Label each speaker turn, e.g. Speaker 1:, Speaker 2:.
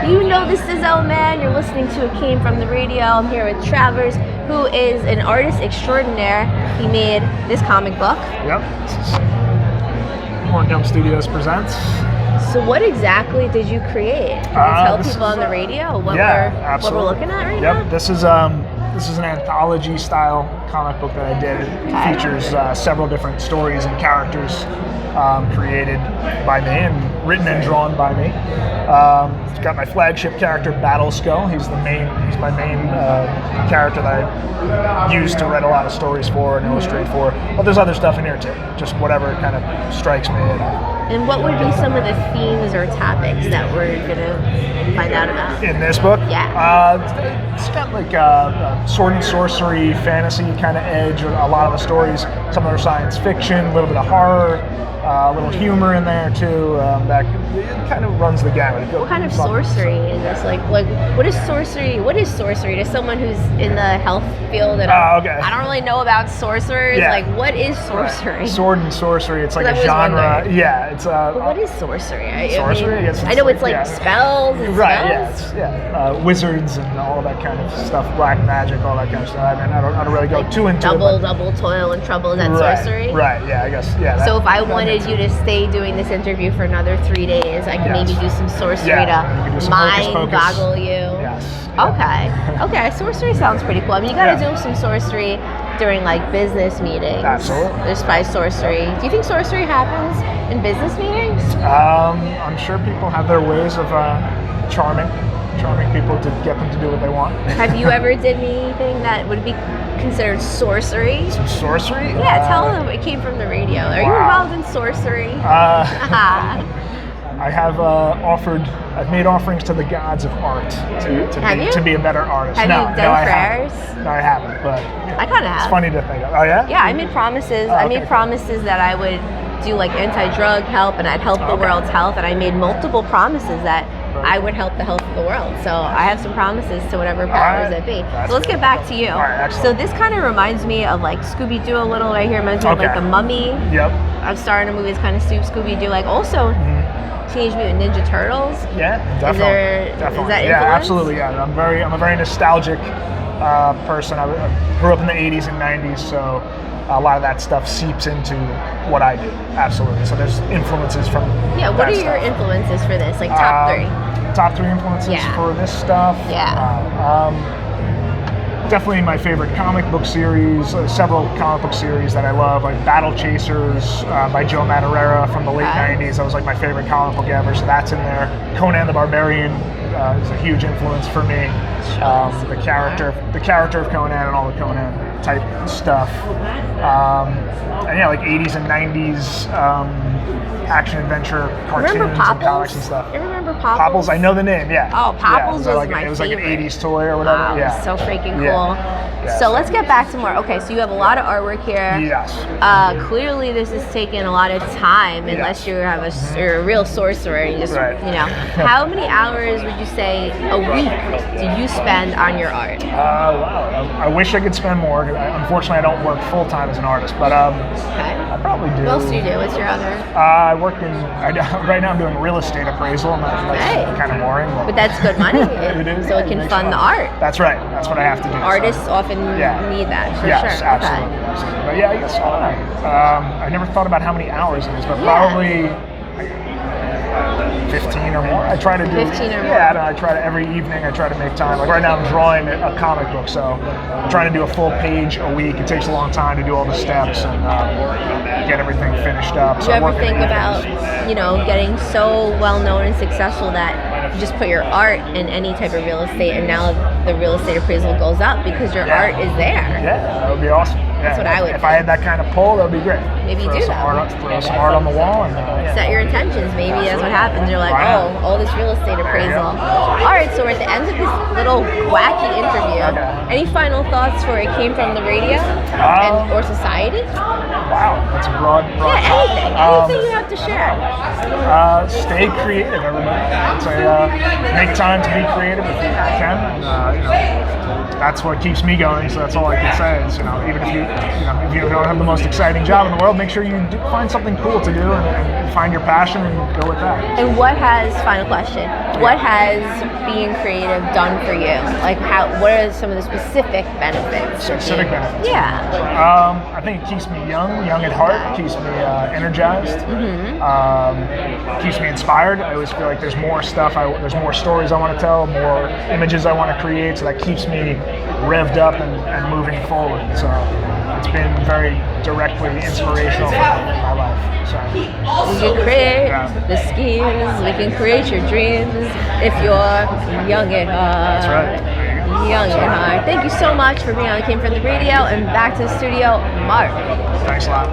Speaker 1: You know this is man. You're listening to It Came From The Radio. I'm here with Travers, who is an artist extraordinaire. He made this comic book.
Speaker 2: Yep. Horn Gum Studios presents.
Speaker 1: So what exactly did you create? Can you tell people on the radio what we're looking at right now?
Speaker 2: Yep. This is an anthology style comic book that I did. It features several different stories and characters created by me and written and drawn by me. It's got my flagship character, Battle Skull. He's my main character that I use to write a lot of stories for and illustrate for. But there's other stuff in here too, just whatever kind of strikes me.
Speaker 1: And what would be some of the themes or topics that we're gonna find out about
Speaker 2: in this book?
Speaker 1: Yeah.
Speaker 2: It's got like sword and sorcery, fantasy kind of edge. A lot of the stories, some of them are science fiction, a little bit of horror. A little humor in there too. That it kind of runs the gamut.
Speaker 1: What kind of sorcery is this? Like what is sorcery? What is sorcery to someone who's in the health field? And I don't really know about sorcerers.
Speaker 2: Yeah.
Speaker 1: Like, what is sorcery?
Speaker 2: Right. Sword and sorcery. It's like a genre. Yeah, it's
Speaker 1: But what is sorcery?
Speaker 2: Sorcery.
Speaker 1: I know it's like spells. And
Speaker 2: right.
Speaker 1: spells.
Speaker 2: Yeah. Wizards and all that kind of stuff. Black magic, all that kind of stuff. I mean, I don't really go too into
Speaker 1: double toil and trouble. Is that sorcery?
Speaker 2: Right. Yeah. I guess. Yeah.
Speaker 1: So if I wanted you to stay doing this interview for another 3 days, I can maybe do some sorcery to mind boggle you.
Speaker 2: Yes.
Speaker 1: Okay. Sorcery sounds pretty cool. I mean, you got to do some sorcery during like business meetings.
Speaker 2: Absolutely.
Speaker 1: There's probably sorcery. Do you think sorcery happens in business meetings?
Speaker 2: I'm sure people have their ways of charming people to get them to do what they want.
Speaker 1: Have you ever did anything that would be considered sorcery?
Speaker 2: Some sorcery?
Speaker 1: Yeah, tell them It Came From The Radio. Are you involved in sorcery?
Speaker 2: I have I've made offerings to the gods of art to be a better artist.
Speaker 1: Have you done prayers?
Speaker 2: No, I haven't, but
Speaker 1: I kind of have.
Speaker 2: It's funny to think of. Oh yeah?
Speaker 1: Yeah, I made promises. I made promises that I would do like anti-drug help and I'd help the world's health, and I made multiple promises that I would help the health of the world. So I have some promises to whatever powers that be. So let's get back to you. So this kind of reminds me of like Scooby-Doo a little right here. It reminds me of like The Mummy.
Speaker 2: Yep.
Speaker 1: I'm starting a movie that's kind of Scooby-Doo. Like also Teenage Mutant Ninja Turtles.
Speaker 2: Yeah, definitely.
Speaker 1: Is that influence?
Speaker 2: Yeah, absolutely. Yeah, I'm a very nostalgic person. I grew up in the 80s and 90s, so a lot of that stuff seeps into what I do. Absolutely. So there's influences from
Speaker 1: what are your influences for this? Like top three?
Speaker 2: Top three influences for this stuff? Definitely my favorite comic book series, several comic book series that I love, like Battle Chasers by Joe Madureira from the late 90s. That was like my favorite comic book ever, so that's in there. Conan the Barbarian is a huge influence for me. The character of Conan and all the Conan type stuff. And like 80s and 90s action adventure cartoons and comics and stuff.
Speaker 1: You remember Popples?
Speaker 2: Popples, I know the name, yeah.
Speaker 1: Oh, Popples was my favorite.
Speaker 2: It was like an 80s toy or whatever.
Speaker 1: Wow, it was so freaking cool. So let's get back to more. Okay, so you have a lot of artwork here.
Speaker 2: Yes.
Speaker 1: Clearly this is taking a lot of time unless you're a real sorcerer. You just, How many hours would you say a week do you spend on your art?
Speaker 2: Wow. I wish I could spend more. Unfortunately, I don't work full-time as an artist, but I probably do.
Speaker 1: What else do you do? What's your other?
Speaker 2: Right now I'm doing real estate appraisal, and that's kind of boring.
Speaker 1: But that's good money.
Speaker 2: It is.
Speaker 1: So it can fund the art.
Speaker 2: That's right. That's what I have to do.
Speaker 1: Artists often need that, for
Speaker 2: yes,
Speaker 1: sure.
Speaker 2: Absolutely. Absolutely. But yeah, I guess I never thought about how many hours it is, but probably 15 or more. I try to do
Speaker 1: 15 or more.
Speaker 2: Yeah, I try to every evening. I try to make time. Like right now, I'm drawing a comic book, so I'm trying to do a full page a week. It takes a long time to do all the steps and get everything finished up.
Speaker 1: Do you ever think about, getting so well known and successful that you just put your art in any type of real estate, and now the real estate appraisal goes up because your art is there?
Speaker 2: Yeah, that would be awesome.
Speaker 1: That's what I would
Speaker 2: If I had that kind of pull, that would be great.
Speaker 1: Maybe
Speaker 2: throw
Speaker 1: do
Speaker 2: some
Speaker 1: that.
Speaker 2: Throw some art on the wall. And,
Speaker 1: set your intentions. Maybe that's what happens. You're like, all this real estate appraisal. All right, so we're at the end of this little wacky interview. Any final thoughts for It Came From The Radio or society?
Speaker 2: Wow, that's a broad
Speaker 1: anything. Anything you have to share.
Speaker 2: Stay creative, everybody. I'd say make time to be creative if you can. That's what keeps me going, so that's all I can say is, even if you don't have the most exciting job in the world, make sure you find something cool to do and find your passion and go with that.
Speaker 1: And final question, what has being creative done for you? Like what are some of the specific benefits?
Speaker 2: Specific benefits?
Speaker 1: Yeah.
Speaker 2: I think it keeps me young at heart, keeps me energized, keeps me inspired. I always feel like there's more stuff, there's more stories I want to tell, more images I want to create, so that keeps me revved up and moving forward. So it's been very directly inspirational for me in my life. So
Speaker 1: we can create the schemes, we can create your dreams if you're young at heart.
Speaker 2: That's right.
Speaker 1: Young at heart. Thank you so much for being on Came From the Radio, and back to the studio, Mark.
Speaker 2: Thanks a lot.